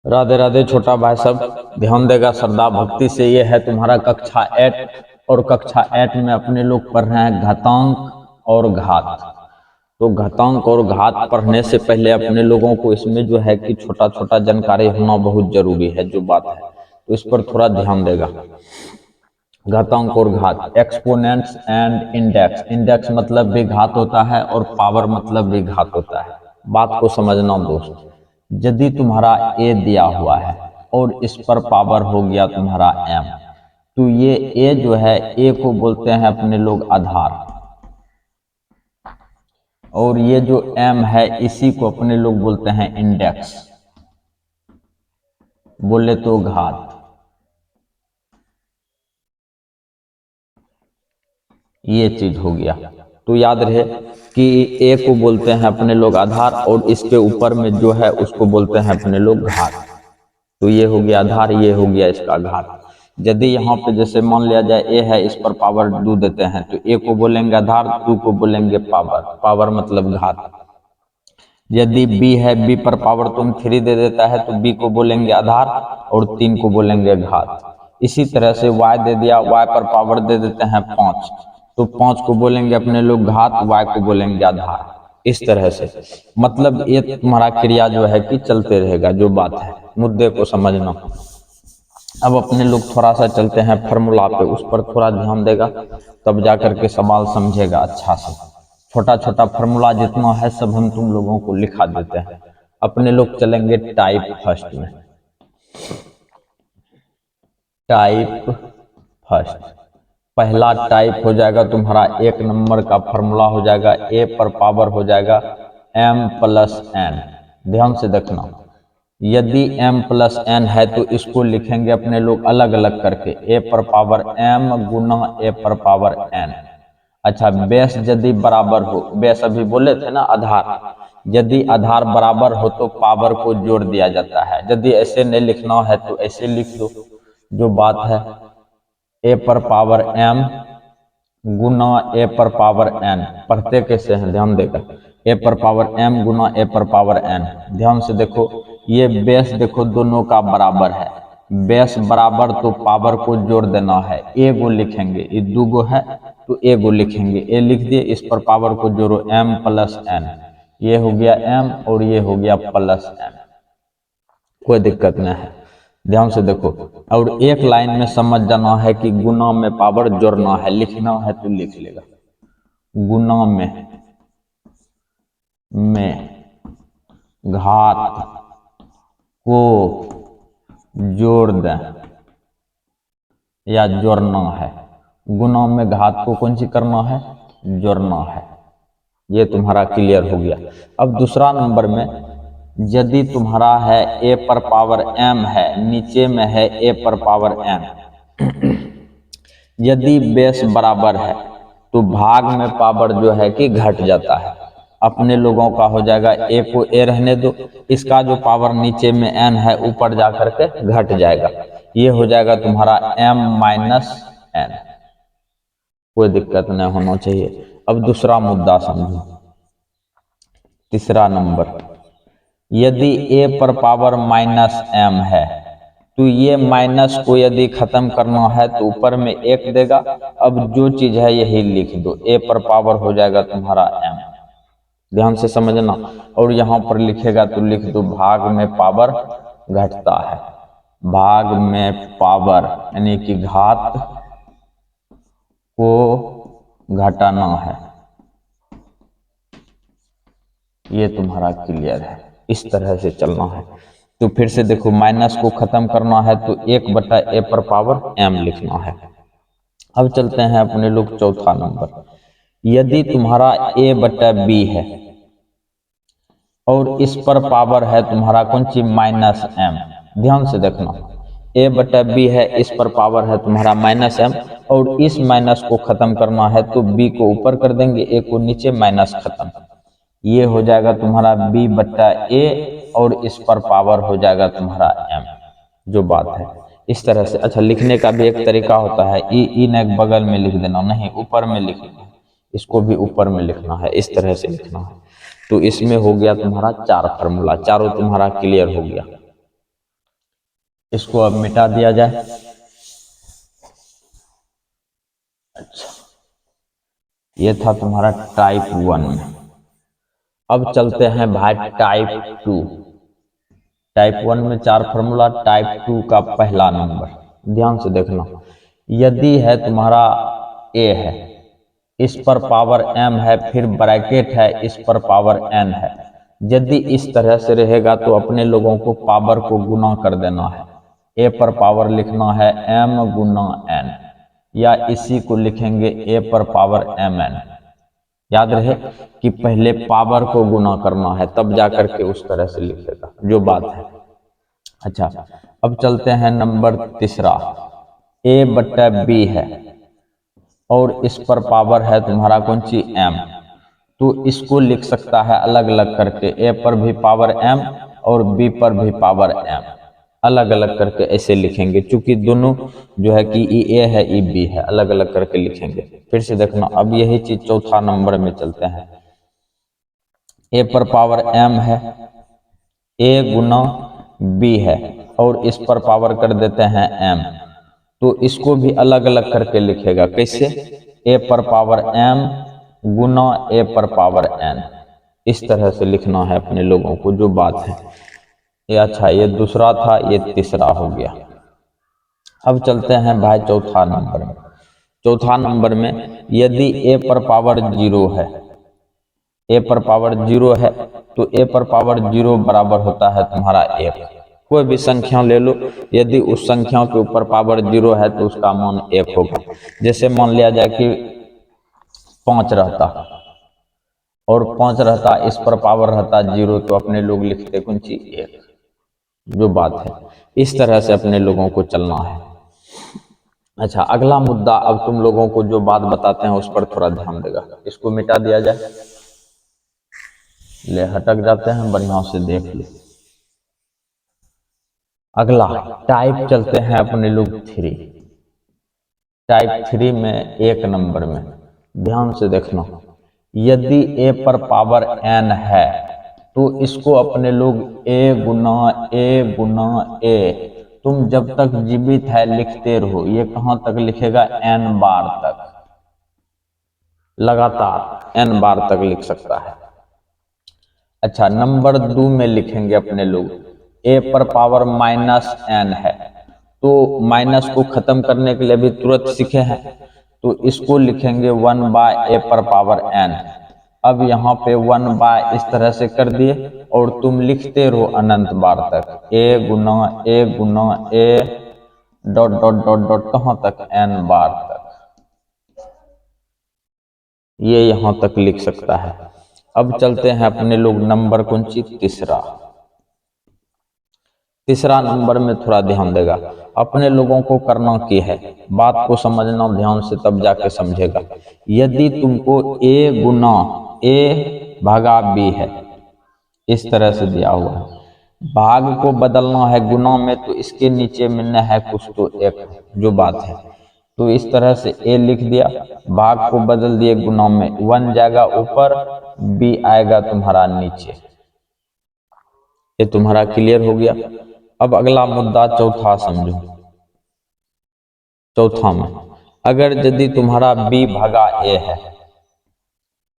राधे राधे छोटा भाई सब ध्यान देगा श्रद्धा भक्ति से। ये है तुम्हारा कक्षा 8 और कक्षा 8 में अपने लोग पढ़ रहे हैं घातांक और घात। तो घातांक और घात पढ़ने से पहले अपने लोगों को इसमें जो है कि छोटा छोटा जानकारी होना बहुत जरूरी है जो बात है, तो इस पर थोड़ा ध्यान देगा। घातांक और घात, एक्सपोनेंट्स एंड इंडेक्स। इंडेक्स मतलब भी घात होता है और पावर मतलब भी घात होता है। बात को समझना दोस्त, यदि तुम्हारा ए दिया हुआ है और इस पर पावर हो गया तुम्हारा एम, तो ये ए जो है, ए को बोलते हैं अपने लोग आधार, और ये जो एम है इसी को अपने लोग बोलते हैं इंडेक्स, बोले तो घात। ये चीज हो गया, तो याद रहे कि ए को बोलते हैं अपने लोग आधार और इसके ऊपर में जो है उसको बोलते हैं अपने लोग घात। तो ये हो गया आधार, ये हो गया इसका घात। यदि यहाँ पे जैसे मान लिया जाए ए है, इस पर पावर 2 देते हैं, तो ए को बोलेंगे आधार, 2 को बोलेंगे पावर, पावर मतलब घात। यदि बी है, बी पर पावर तुम 3 दे देता है तो बी को बोलेंगे आधार और 3 को बोलेंगे घात। इसी तरह से y दे दिया, y पर पावर दे देते हैं 5, तो 5 को बोलेंगे अपने लोग घात, y को बोलेंगे आधार। इस तरह से मतलब ये तुम्हारा क्रिया जो है कि चलते रहेगा जो बात है, मुद्दे को समझना। अब अपने लोग थोड़ा सा चलते हैं फार्मूला पे, उस पर थोड़ा ध्यान देगा तब जाकर के सवाल समझेगा अच्छा से। छोटा छोटा फार्मूला जितना है सब हम तुम लोगों को लिखा देते हैं। अपने लोग चलेंगे टाइप फर्स्ट में। टाइप फर्स्ट, पहला टाइप हो जाएगा तुम्हारा 1 नंबर का फार्मूला हो जाएगा, ए पर पावर हो जाएगा m प्लस n। ध्यान से देखना, यदि m प्लस n है तो इसको लिखेंगे अपने लोग अलग अलग करके, a पर पावर m गुना a पर पावर n। अच्छा, बेस यदि बराबर हो, बेस अभी बोले थे ना आधार, यदि आधार बराबर हो तो पावर को जोड़ दिया जाता है। यदि ऐसे नहीं लिखना है तो ऐसे लिख दो जो बात है, a पर पावर m गुना a पर पावर n। पढ़ते कैसे हैं ध्यान देगा, a पर पावर m गुना a पर पावर n। ध्यान से देखो, ये बेस देखो दोनों का बराबर है, बेस बराबर तो पावर को जोड़ देना है। ए गो लिखेंगे, ये 2 गो है तो ए गो लिखेंगे, ए लिख दिए, इस पर पावर को जोड़ो m प्लस n। ये हो गया m और ये हो गया प्लस n, कोई दिक्कत नहीं है। ध्यान से देखो, और एक लाइन में समझ जाना है कि गुना में पावर जोड़ना है, लिखना है तो लिख लेगा, गुना में घात को जोड़ दें या जोड़ना है। गुना में घात को कौन सी करना है, जोड़ना है। ये तुम्हारा क्लियर हो गया। अब दूसरा नंबर में, यदि तुम्हारा है a पर पावर m है, नीचे में है a पर पावर n, यदि बेस बराबर है तो भाग में पावर जो है कि घट जाता है। अपने लोगों का हो जाएगा, a को a रहने दो, इसका जो पावर नीचे में n है ऊपर जाकर के घट जाएगा, ये हो जाएगा तुम्हारा m माइनस n। कोई दिक्कत नहीं होना चाहिए। अब दूसरा मुद्दा समझो, तीसरा नंबर, यदि a पर पावर माइनस m है तो ये माइनस को यदि खत्म करना है तो ऊपर में 1 देगा। अब जो चीज है यही लिख दो, a पर पावर हो जाएगा तुम्हारा m। ध्यान से समझना, और यहाँ पर लिखेगा तो लिख दो भाग में पावर घटता है, भाग में पावर यानी कि घात को घटाना है। ये तुम्हारा क्लियर है, इस तरह से चलना है। तो फिर से देखो, माइनस को खत्म करना है तो 1 बटा a पर पावर m लिखना है। अब चलते हैं अपने लोग चौथा नंबर, यदि तुम्हारा a बटा b है और इस पर पावर है तुम्हारा कौन सी, माइनस m। ध्यान से देखना, a बटा b है, इस पर पावर है तुम्हारा माइनस m, और इस माइनस को खत्म करना है तो b को ऊपर कर देंगे, a को नीचे, माइनस खत्म। ये हो जाएगा तुम्हारा b बट्टा a और इस पर पावर हो जाएगा तुम्हारा m, जो बात है इस तरह से। अच्छा, लिखने का भी एक तरीका होता है, ई ने बगल में लिख देना, नहीं ऊपर में लिखना है, इसको भी ऊपर में लिखना है, इस तरह से लिखना है। तो इसमें हो गया तुम्हारा 4 फार्मूला, चारों तुम्हारा क्लियर हो गया। इसको अब मिटा दिया जाए। अच्छा, ये था तुम्हारा टाइप 1 में। अब चलते हैं भाई टाइप 2। टाइप 1 में 4 फार्मूला, टाइप 2 का पहला नंबर, ध्यान से देखना। यदि है तुम्हारा ए है, इस पर पावर m है, फिर ब्रैकेट है, इस पर पावर n है। यदि इस तरह से रहेगा तो अपने लोगों को पावर को गुना कर देना है। ए पर पावर लिखना है m गुना n, या इसी को लिखेंगे ए पर पावर mn। याद रहे कि पहले पावर को गुना करना है, तब जाकर के उस तरह से लिखेगा, जो बात है। अच्छा, अब चलते हैं नंबर तीसरा। ए बट्टा बी है और इस पर पावर है तुम्हारा कौन सी m, तो इसको लिख सकता है अलग अलग करके। ए पर भी पावर m और बी पर भी पावर m, अलग अलग करके ऐसे लिखेंगे। चूंकि दोनों जो है कि ई ए है ई बी है, अलग अलग करके लिखेंगे। फिर से देखना, अब यही चीज चौथा नंबर में चलते हैं। ए पर पावर m है, ए गुना बी है, और इस पर पावर कर देते हैं m, तो इसको भी अलग अलग करके लिखेगा। कैसे? ए पर पावर m गुना ए पर पावर n, इस तरह से लिखना है अपने लोगों को, जो बात है ये। अच्छा, ये दूसरा था, ये तीसरा हो गया। अब चलते हैं भाई चौथा नंबर में। चौथा नंबर में यदि ए पर पावर 0 है, ए पर पावर 0 है, तो ए पर पावर 0 बराबर होता है तुम्हारा 1। कोई भी संख्या ले लो, यदि उस संख्या के ऊपर पावर 0 है तो उसका मान 1 होगा। जैसे मान लिया जाए कि 5 रहता और 5 रहता, इस पर पावर रहता 0, तो अपने लोग लिखते कौन सी 1, जो बात है। इस तरह से अपने लोगों को चलना है। अच्छा, अगला मुद्दा, अब तुम लोगों को जो बात बताते हैं उस पर थोड़ा ध्यान देगा। इसको मिटा दिया जाए। ले, हटक जाते हैं, बढ़िया से देख लो। अगला टाइप चलते हैं अपने लोग 3। टाइप 3 में 1 नंबर में ध्यान से देखना। यदि ए पर पावर n है तो इसको अपने लोग ए गुना ए, तुम जब तक जीवित है लिखते रहो। ये कहां तक लिखेगा? n बार तक, लगातार n बार तक लिख सकता है। अच्छा, नंबर 2 में लिखेंगे अपने लोग ए पर पावर -n है, तो माइनस को खत्म करने के लिए भी तुरंत सीखे हैं, तो इसको लिखेंगे 1/a पर पावर n। अब यहाँ पे 1/, इस तरह से कर दिए और तुम लिखते रहो अनंत बार तक, ए गुना a dot dot dot dot कहाँ तक? n बार तक। ये यहाँ तक लिख सकता है। अब चलते हैं अपने लोग नंबर कौन सी? तीसरा। तीसरा नंबर में थोड़ा ध्यान देगा। अपने लोगों को करना क्या है, बात को समझना ध्यान से, तब जाके समझेगा। यदि तुमको ए गुना ए भागा बी है, इस तरह से दिया हुआ है, भाग को बदलना है गुना में, तो इसके नीचे में न है कुछ तो 1, जो बात है। तो इस तरह से ए लिख दिया, भाग को बदल दिए गुना में, 1 जाएगा ऊपर, बी आएगा तुम्हारा नीचे। ये तुम्हारा क्लियर हो गया। अब अगला मुद्दा चौथा समझो। चौथा में अगर यदि तुम्हारा b भागा a है,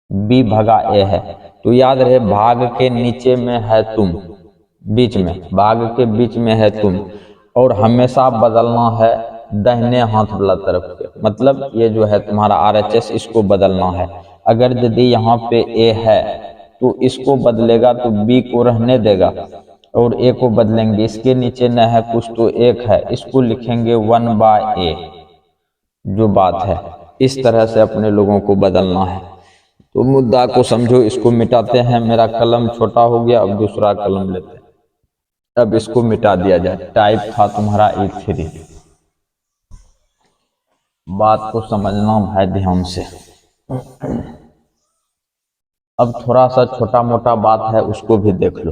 b भागा a है, तो याद रहे भाग के नीचे में है तुम, बीच में, भाग के बीच में है तुम, और हमेशा बदलना है दाहिने हाथ वाला तरफ के। मतलब ये जो है तुम्हारा RHS, इसको बदलना है। अगर यदि यहाँ पे a है तो इसको बदलेगा, तो b को रहने देगा और a को बदलेंगे। इसके नीचे न है कुछ तो 1 है, इसको लिखेंगे 1/a, जो बात है। इस तरह से अपने लोगों को बदलना है। तो मुद्दा को समझो, इसको मिटाते हैं। मेरा कलम छोटा हो गया, अब दूसरा कलम लेते हैं। अब इसको मिटा दिया जाए। टाइप था तुम्हारा E3। बात को समझना भाई ध्यान से। अब थोड़ा सा छोटा मोटा बात है, उसको भी देख लो।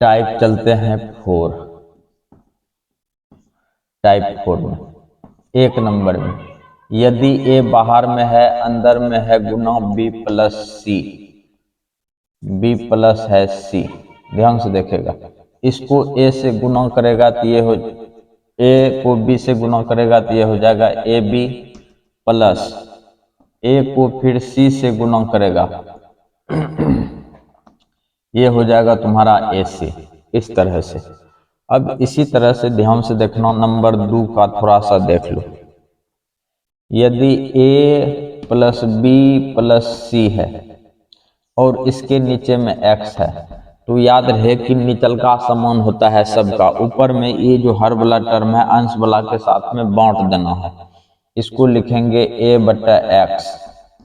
टाइप चलते हैं 4। टाइप 4 में 1 नंबर में यदि ए बाहर में है, अंदर में है, गुना b प्लस सी, b प्लस है c, ध्यान से देखेगा। इसको ए से गुना करेगा तो ये हो, ए को बी से गुना करेगा तो ये हो जाएगा ए बी, प्लस ए को फिर सी से गुना करेगा ये हो जाएगा तुम्हारा ए सी। इस तरह से। अब इसी तरह से ध्यान से देखना, नंबर 2 का थोड़ा सा देख लो। यदि ए प्लस बी प्लस सी है और इसके नीचे में एक्स है, तो याद रहे कि निचल का समान होता है सबका, ऊपर में ये जो हर वाला टर्म है अंश वाला के साथ में बांट देना है। इसको लिखेंगे ए बटा एक्स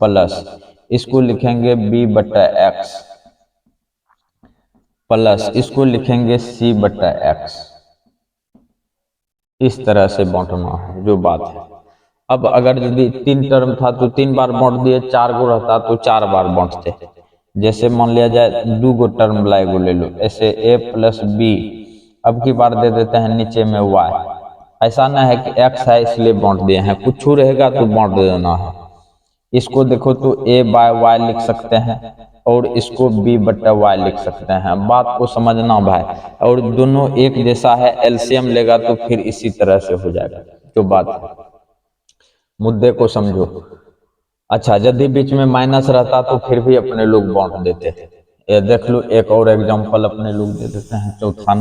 प्लस इसको लिखेंगे बी बटा एक्स प्लस इसको लिखेंगे सी बटा एक्स। इस तरह से बांटना है जो बात है। अब अगर यदि 3 टर्म था तो 3 बार बांट दिए, 4 गो रहता तो 4 बार बांटते। जैसे मान लिया जाए 2 गो टर्म वाला एगो ले लो, ऐसे ए प्लस बी, अब की बार दे देते हैं नीचे में वाई। ऐसा ना है कि एक्स है इसलिए बांट दिए हैं, कुछ रहेगा तो बांट देना है। इसको देखो तो ए बाय वाई लिख सकते हैं और इसको बी बटा वाई लिख सकते हैं। बात को समझना भाई, और दोनों एक जैसा है, एलसीएम लेगा तो फिर इसी तरह से हो जाएगा जो बात है। मुद्दे को समझो। अच्छा, यदि बीच में माइनस रहता तो फिर भी अपने लोग बांट देते। ये देख लो, एक और एग्जांपल अपने लोग दे देते हैं, चौथा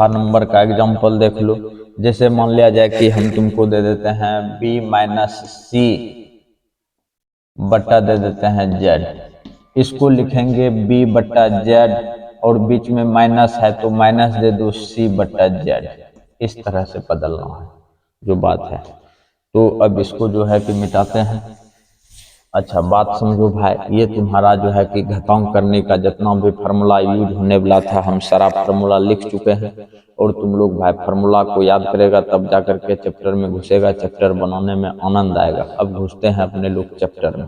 नंबर का एग्जांपल देख लो। जैसे मान लिया जाए कि हम तुमको दे देते हैं बी माइनस सी बटा दे देते हैं जेड। इसको लिखेंगे बी बटा जेड और बीच में माइनस है तो माइनस दे दो सी बटा जेड। इस तरह से बदलना है जो बात है। तो अब इसको जो है कि मिटाते हैं। अच्छा, बात समझो भाई, ये तुम्हारा जो है कि घटाव करने का जितना भी फार्मूला यूज होने वाला था हम सारा फार्मूला लिख चुके हैं, और तुम लोग भाई फार्मूला को याद करेगा तब जाकर के चैप्टर में घुसेगा, चैप्टर बनाने में आनंद आएगा। अब घुसते हैं अपने लोग चैप्टर में।